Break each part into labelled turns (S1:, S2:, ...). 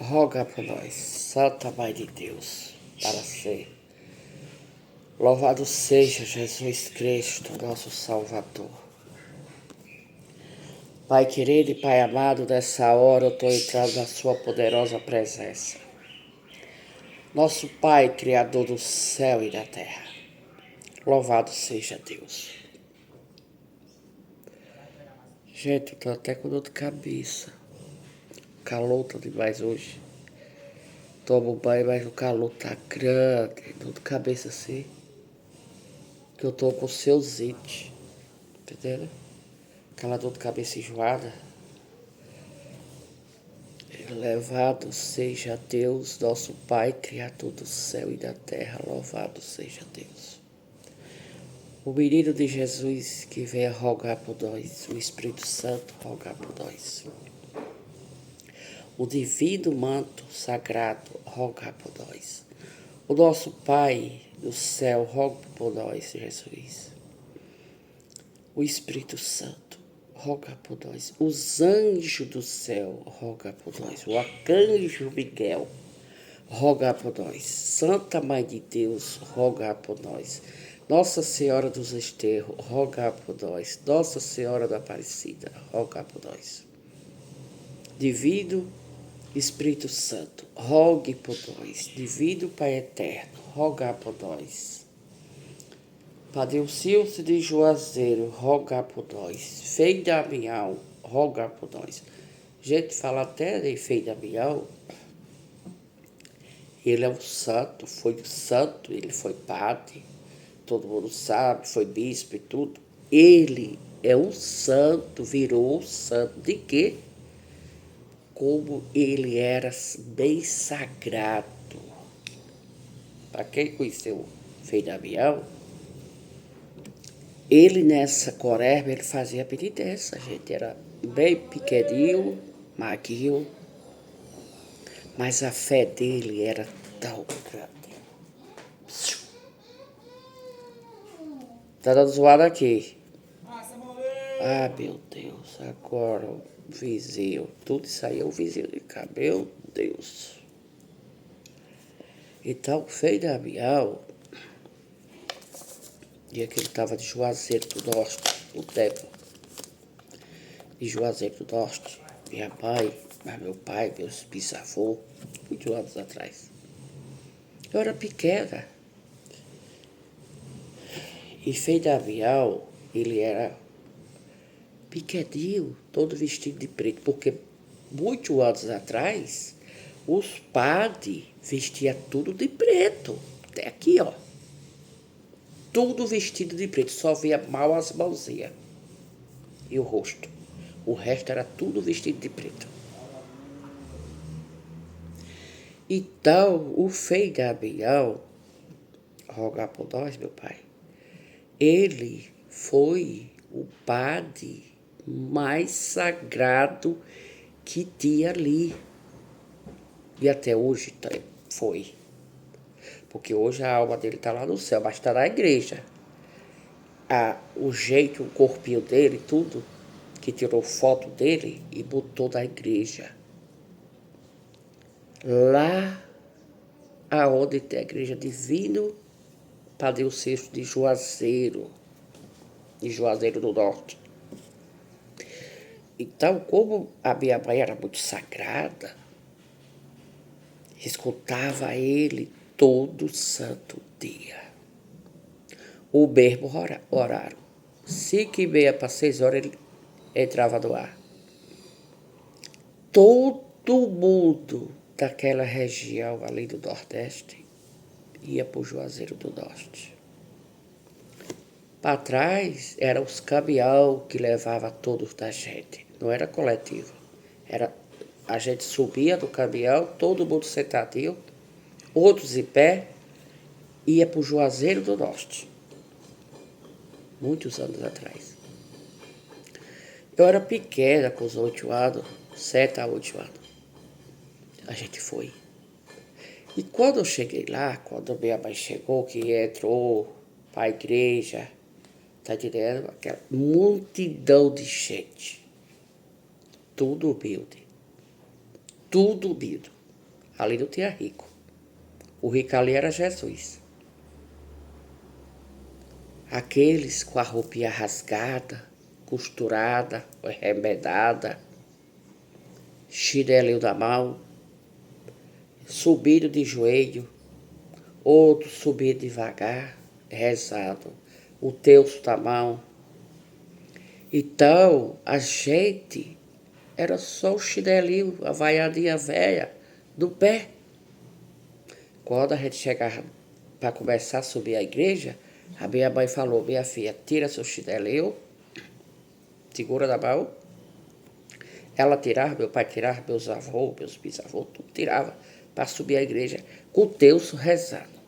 S1: roga por nós, Santa Mãe de Deus, para ser. Louvado seja Jesus Cristo, nosso Salvador. Pai querido e Pai amado, nessa hora eu estou entrando na sua poderosa presença. Nosso Pai, Criador do céu e da terra. Louvado seja Deus. Gente, eu tô até com dor de cabeça. Calor tá demais hoje. Tomo banho, mas o calor tá grande. Dor de cabeça assim. Que eu tô com sinusite. Entendeu? Aquela dor de cabeça enjoada. Louvado seja Deus, nosso Pai, Criador do céu e da terra. Louvado seja Deus. O menino de Jesus que venha rogar por nós. O Espírito Santo rogar por nós. O divino manto sagrado rogar por nós. O nosso Pai do céu roga por nós, Jesus. O Espírito Santo roga por nós. Os anjos do céu roga por nós. O arcanjo Miguel roga por nós. Santa Mãe de Deus roga por nós. Nossa Senhora dos Esterros roga por nós. Nossa Senhora da Aparecida roga por nós. Divino Espírito Santo, rogue por nós. Divino Pai Eterno, roga por nós. Padre Cilce de Juazeiro, roga por nós. Frei Damião, roga por nós. Gente, fala até de Frei Damião. Ele é um santo, ele foi padre. Todo mundo sabe, foi bispo e tudo. Ele é um santo, virou um santo. De quê? Como ele era bem sagrado. Para quem conheceu Frei Damião, ele nessa quaresma, ele fazia penitência, gente. Era bem pequenininho, magrinho, mas a fé dele era tão grande. Tá dando zoada aqui. Ah, meu Deus, agora o vizinho, tudo isso aí é o vizinho de cá, meu Deus. Então, Frei Damião, dia que ele estava de Juazeiro do Norte, no templo de Juazeiro do Norte, minha mãe, meu pai, meus bisavôs, muitos anos atrás. Eu era pequena. E Frei Damião, ele era pequenininho, todo vestido de preto, porque muitos anos atrás, os padres vestiam tudo de preto. Até aqui, ó. Tudo vestido de preto, só via mal as mãozinhas e o rosto. O resto era tudo vestido de preto. Então, o Frei Damião, rogar por nós, meu pai, ele foi o padre mais sagrado que tinha ali. E até hoje foi. Porque hoje a alma dele está lá no céu, mas está na igreja. O jeito, o corpinho dele, tudo, que tirou foto dele e botou na igreja. Lá aonde tem a igreja Divino Padre Cilce de Juazeiro do Norte. Então, como a minha mãe era muito sagrada, escutava ele todo santo dia. O mesmo horário. 5h30 para 6 horas ele entrava no ar. Todo mundo daquela região ali do Nordeste ia para o Juazeiro do Norte. Para trás eram os caminhão que levava todos da gente. Não era coletivo. A gente subia do caminhão, todo mundo sentadinho, outros em pé, ia para o Juazeiro do Norte. Muitos anos atrás. Eu era pequena, com os 8 anos, 7 a 8 anos. A gente foi. E quando eu cheguei lá, quando minha mãe chegou, que entrou para a igreja, tá entendendo? Aquela multidão de gente. Tudo humilde. Tudo humilde. Ali não tinha rico. O rico ali era Jesus. Aqueles com a roupinha rasgada, costurada, remendada, chinelinho na mão, subindo de joelho, outro subindo devagar, rezado, o terço na mão. Então, a gente era só o chinelinho, a vaiadinha velha, do pé. Quando a gente chegava para começar a subir a igreja, a minha mãe falou: minha filha, tira seu chinelinho, segura na mão. Ela tirava, meu pai tirava, meus avós, meus bisavós, tudo tirava para subir a igreja com o terço rezando.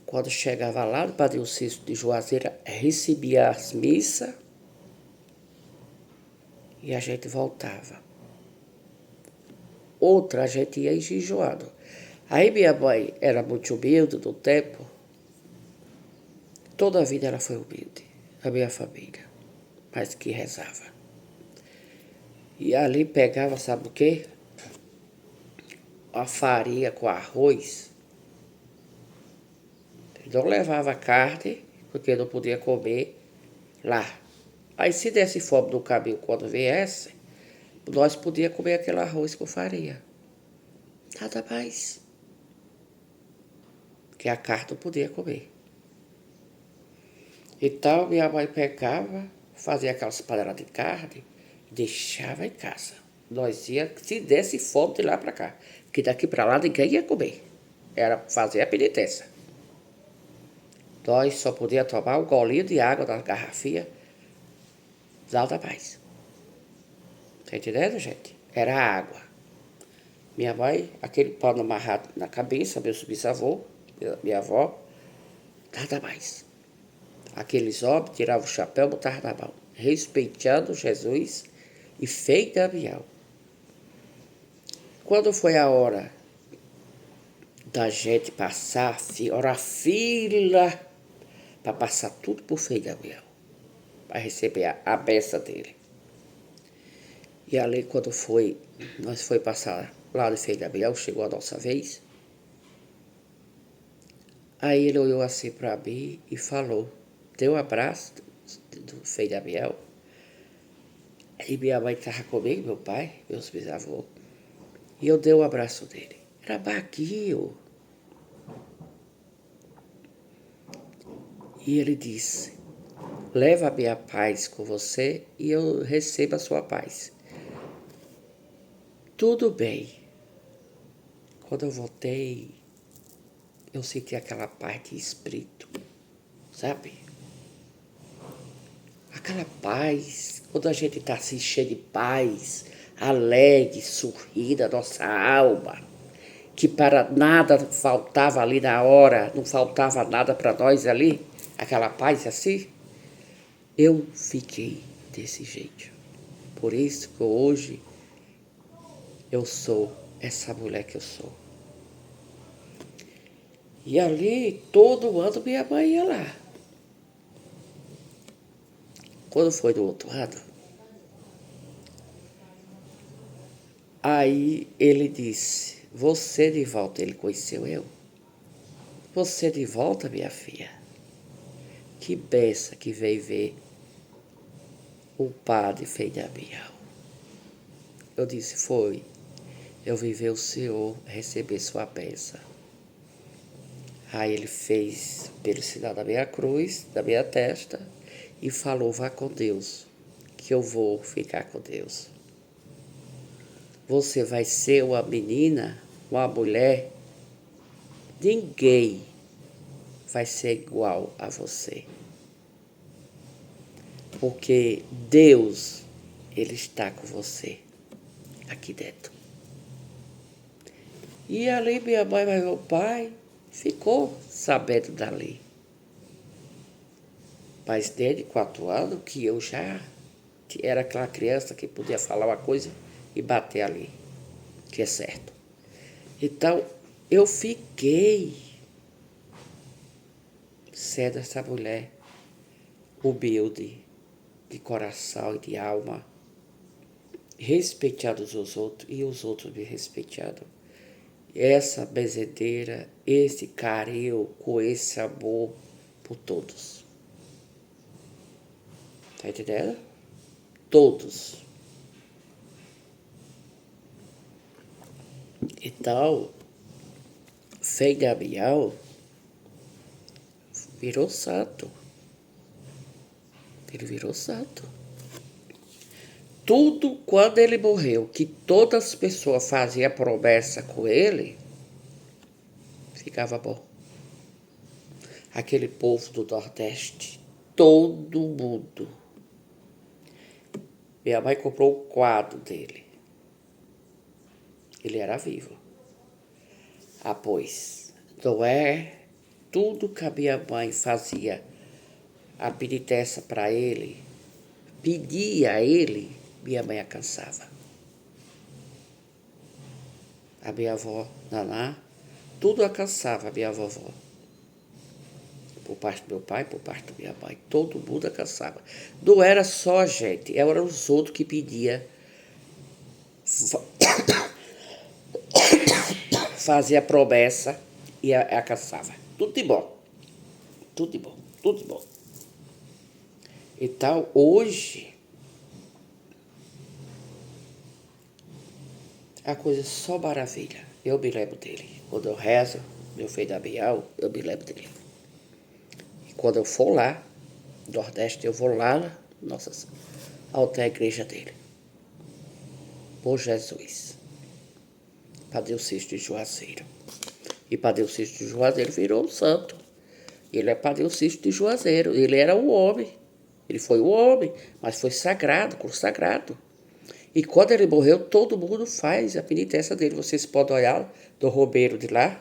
S1: Quando chegava lá no Padre Cícero de Juazeira, recebia as missas e a gente voltava. Outra, a gente ia enjejuado. Aí minha mãe era muito humilde no tempo. Toda a vida ela foi humilde, a minha família, mas que rezava. E ali pegava, sabe o quê? A farinha com arroz. Não levava carne, porque não podia comer lá. Aí se desse fome no caminho quando viesse, nós podíamos comer aquele arroz com farinha. Nada mais. Porque a carne não podia comer. Então minha mãe pegava, fazia aquelas panelas de carne, deixava em casa. Nós ia, se desse fome de lá para cá. Porque daqui para lá ninguém ia comer. Era fazer a penitência. Nós só podíamos tomar um golinho de água da garrafinha, nada mais. Tá entendendo, gente? Era água. Minha mãe, aquele pano amarrado na cabeça, meus bisavô, minha avó, nada mais. Aqueles homens tiravam o chapéu, botavam na mão, respeitando Jesus e fé e Gabriel. Quando foi a hora da gente passar, orar fila, para passar tudo por Frei Gabriel, para receber a benção dele. E ali, quando nós foi passar lá no Frei Gabriel, chegou a nossa vez, aí ele olhou assim para mim e falou, deu um abraço do Frei Gabriel. Aí minha mãe estava comigo, meu pai, meus bisavôs, e eu dei um abraço dele. Era baguio. E ele disse, leva a minha paz com você e eu recebo a sua paz. Tudo bem. Quando eu voltei, eu senti aquela paz de espírito, sabe? Aquela paz, quando a gente está assim cheio de paz, alegre, sorrida, nossa alma, que para nada faltava ali na hora, não faltava nada para nós ali, aquela paz assim, eu fiquei desse jeito. Por isso que hoje eu sou essa mulher que eu sou. E ali, todo ano, minha mãe ia lá. Quando foi do outro ano, aí ele disse, você de volta, ele conheceu eu. Você de volta, minha filha. Que benção que veio ver o padre Frei Gabriel. Eu disse, foi. Eu vim ver o senhor receber sua bênção. Aí ele fez pelo sinal da minha cruz, da minha testa, e falou, vá com Deus, que eu vou ficar com Deus. Você vai ser uma menina, uma mulher, ninguém vai ser igual a você. Porque Deus, Ele está com você, aqui dentro. E ali minha mãe e meu pai ficou sabendo dali. Mas desde 4 anos que eu já era aquela criança que podia falar uma coisa e bater ali, que é certo. Então, eu fiquei sendo essa mulher humilde, de coração e de alma. respeitando os outros e os outros me respeitando. Essa benzedeira, esse carinho, com esse amor por todos. Tá entendendo? Todos. Então, Frei Damião virou santo. Ele virou santo. Tudo quando ele morreu, que todas as pessoas faziam promessa com ele, ficava bom. Aquele povo do Nordeste, todo mundo. Minha mãe comprou o quadro dele. Ele era vivo. Pois, não é tudo que a minha mãe fazia, a penitência para ele, pedia a ele, minha mãe alcançava. A minha avó, Naná, tudo alcançava a minha vovó. Por parte do meu pai, por parte da minha mãe, todo mundo alcançava. Não era só a gente, eram os outros que pediam, fazia promessa e alcançava. Tudo de bom. Tudo de bom. Tudo de bom. Então, hoje, a coisa é só maravilha. Eu me lembro dele. Quando eu rezo, meu filho Damião, eu me lembro dele. E quando eu for lá, no Nordeste, eu vou lá, nossa, até a igreja dele. Por Jesus. Padre Cício de Juazeiro. E Padre Cício de Juazeiro virou um santo. Ele é Padre Cício de Juazeiro. Ele era um homem. Ele foi um homem, mas foi sagrado, consagrado. E quando ele morreu, todo mundo faz a penitência dele. Vocês podem olhar do roubeiro de lá.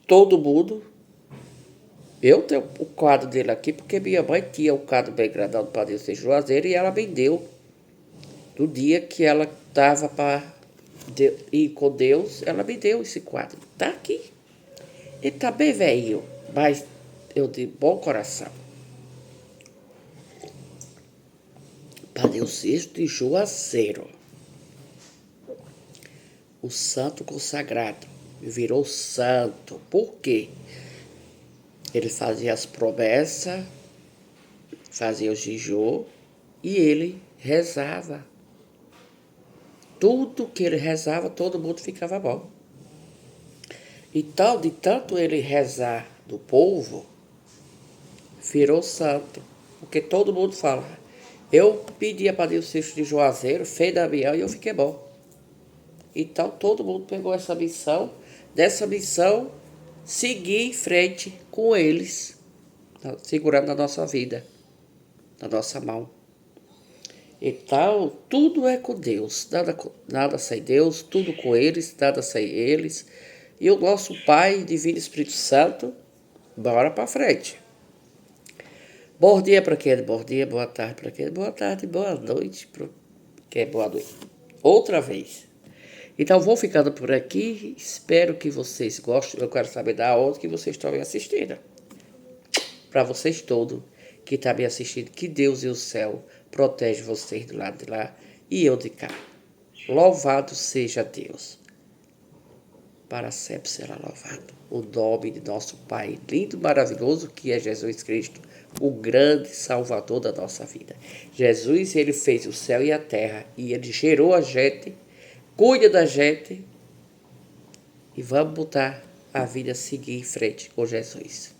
S1: Todo mundo. Eu tenho o quadro dele aqui, porque minha mãe tinha o quadro bem grandão do Padre Cício de Juazeiro e ela me deu. No dia que ela estava para ir com Deus, ela me deu esse quadro. Está aqui. Ele está bem velhinho, mas eu de bom coração. Padre Cício de Juazeiro, o santo consagrado, virou santo. Por quê? Ele fazia as promessas, fazia o jejum e ele rezava. Tudo que ele rezava, todo mundo ficava bom. Então, de tanto ele rezar do povo, virou santo. Porque todo mundo fala. Eu pedi a Padre Cício de Juazeiro, fez Damião e eu fiquei bom. Então, todo mundo pegou essa missão. Dessa missão, seguir em frente com eles, segurando a nossa vida, na nossa mão. Então, tudo é com Deus, nada sem Deus, tudo com eles, nada sem eles. E o nosso Pai, Divino Espírito Santo, bora para frente. Bom dia para quem é bom dia, boa tarde para quem é boa tarde, boa noite para quem é boa noite. Outra vez. Então, vou ficando por aqui, espero que vocês gostem, eu quero saber da onde que vocês estão me assistindo. Para vocês todos que estão me assistindo, que Deus e o céu protege vocês do lado de lá e eu de cá. Louvado seja Deus. Para sempre será louvado o nome de nosso Pai lindo e maravilhoso, que é Jesus Cristo, o grande Salvador da nossa vida. Jesus, ele fez o céu e a terra e ele gerou a gente, cuida da gente e vamos botar a vida seguir em frente com Jesus.